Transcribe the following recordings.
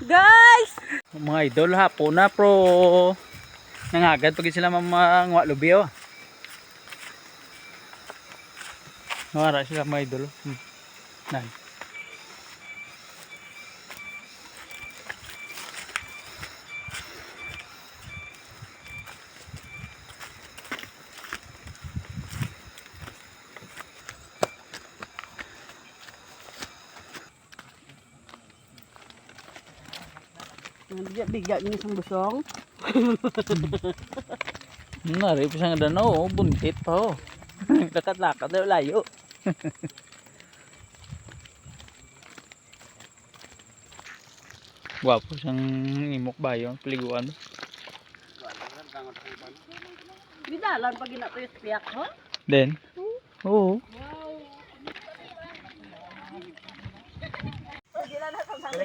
Guys! Mga idol, hapon na pro nangagad pag sila mga lubi oh. Nawara sila mga idol. Nan. Bigyan niya isang busong. Nari pa siyang dano, buntit pa oh. Lakat-lakat na layo. Gwapo siyang imok ba yun, paliguan. Binalan pag ginatuyot piyak mo? Then? Oo.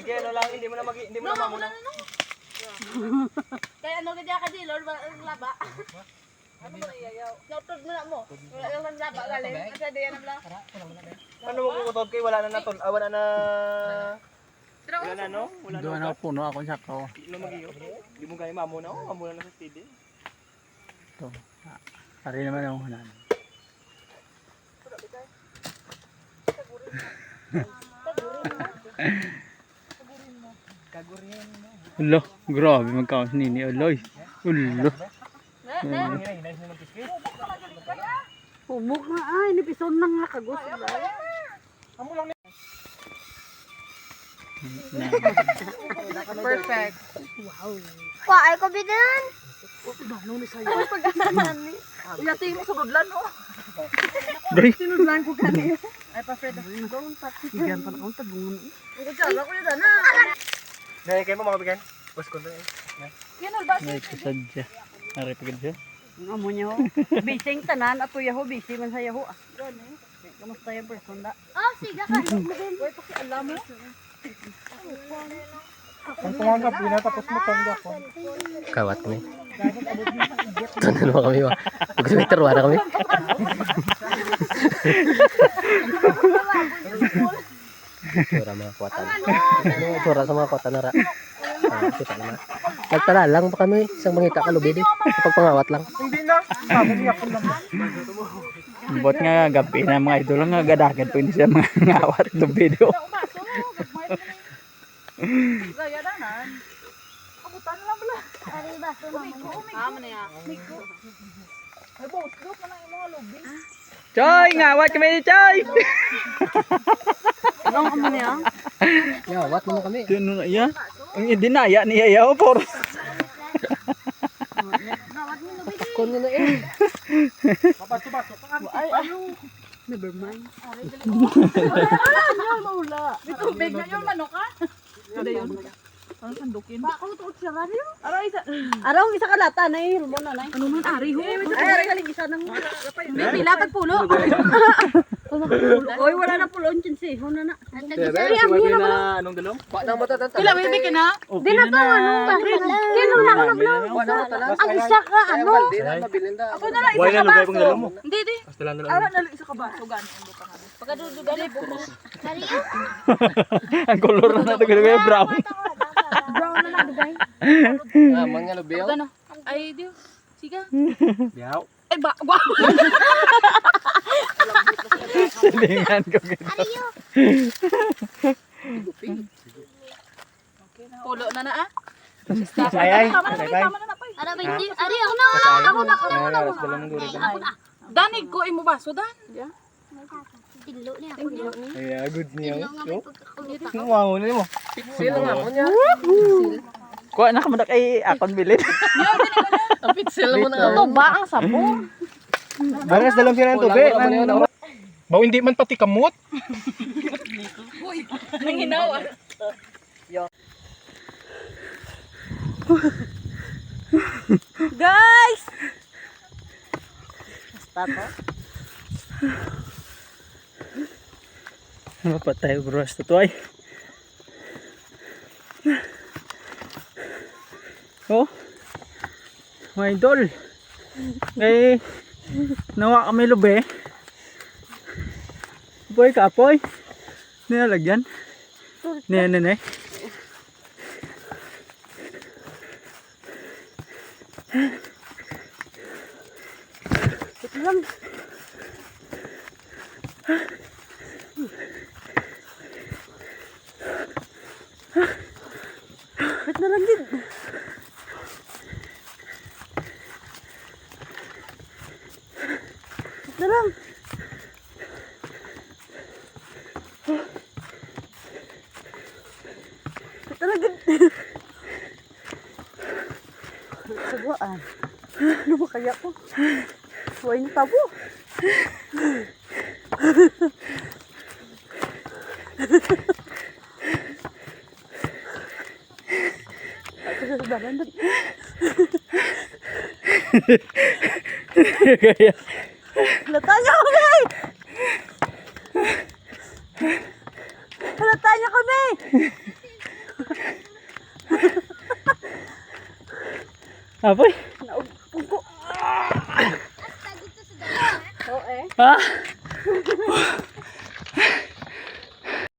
Kaya lang, hindi mo na mamuna. Kaya ano kaya ka di, Lord, laba? Ano mo iyayaw? Nautod mo na mo. Wala lang laba galing. Kasi di yan lang. Ano mo kukutod kayo? Wala na natol. Wala na... Wala na no? Wala Doon na. ako puno ako sa ko. Hindi mo mag-iyo. Hindi mo kaya mamuna. Mamuna na sa steady. Ito. Ari naman ang hanan. Ulo, grabe magkaos nini uloy. Ulo. Humok nga ay, nipison na nga kagos. Perfect. Ay ko bidan. Ano ni sayo? Ay, pag-asahan ni. Iyating mo sa budlan, oh. Day. Sinudlan ko kani. Ay, pa-Fred. Bigyan pa na akong tabungan. Ang tsara ko yun, na. Dahil kayo mo mga bigyan. Bus ko na eh. Yan, alba. May kasadya. Ari pagod siya. Ang amo niya ho. Bising tanan, ato yaho, busy man sa yaho. Kamusta yung person da? Oh, siga ka. Uy, pakialam mo. Ang pumangap, pinatapos mo tanda ko. Kawat kami. Tunan mo kami ba? Mag-sweater na kami. Tura mga kuwatan. Tura sa mga kuwatan na ra. Kita na. Nagtala lang pa kami. Isang mangita kalubi din. Sa pagpangawat lang. Hindi na. Sabi ako lang. Bot nga gabi na mga idol nga gadagan po ini siya mga ngawat do video. Gaya danan. Abutan lang bala. Ari ba so na mo. Amo na ya. Ay, boss, do pa na yung mga lobby. Choy, ngawat kami ni Choy. Anong amo niya? Ngawat naman kami. Tuno na iya. Ang idinaya ni Ayaw por. Kon na eh. Papaso-paso. Ay, never mind. Ay, maula. May tubig na yun, manok ka? Ano yun? Ang sandukin. Baka tuot siya rin yun. Araw, isa ka lata na yun. Ano man, ari ho? Ay, ari galing isa ng... May lapad pulo. Oy, wala na pulo. Chinsiho na na. Anong dalom? Nang mata tanta. Pila, may ka na? Di na to, ano? Kailan na ako na ang isa ka, ano? Mabilinda. Ako na lang, Why isa na ka lugay pang baso. dalom mo? Hindi, di. Pastilan na lang. Ara na lang isa ka baso. Gano'n ang buka nga. Pagkadudugan na po. Ang color na natin kaya brown. Brown na lang, dugay. Mga lubiyo. Gano'n. Ay, Diyo. Siga. Biyaw. Ay, wow. Silingan ko gito. Pulo na na, ah. Ay. Tama na na, pay. Ara ba hindi? Ari ako na. Danig ko, imo baso, dan. Tilo niya ako niya. Ay, good niyo. Tilo nga pagkakulutan. Wow, ano mo? Sila nga mo niya. Kuha na kamadak ay akon bilid. Ang pitsil mo na. Ito ba ang sabon? Baras dalom sila ng tubig. Baw hindi man pati kamot. Nanginaw, ah. Guys! Basta to? Mapatay bro sa tuway. Oh. Mga idol. Eh nawa kami lube. Boy kapoy. Nilalagyan. Nene. Ito lang. Wait na lang din. Wait na lang. Wait na lang din. Sagwaan. Ano ba kaya po? Huwag yung tabo. Kaya, Halata niyo kami! Halata niyo kami! apoy. Naugpong ko. Basta dito sa dalawa. Oo eh. Ha?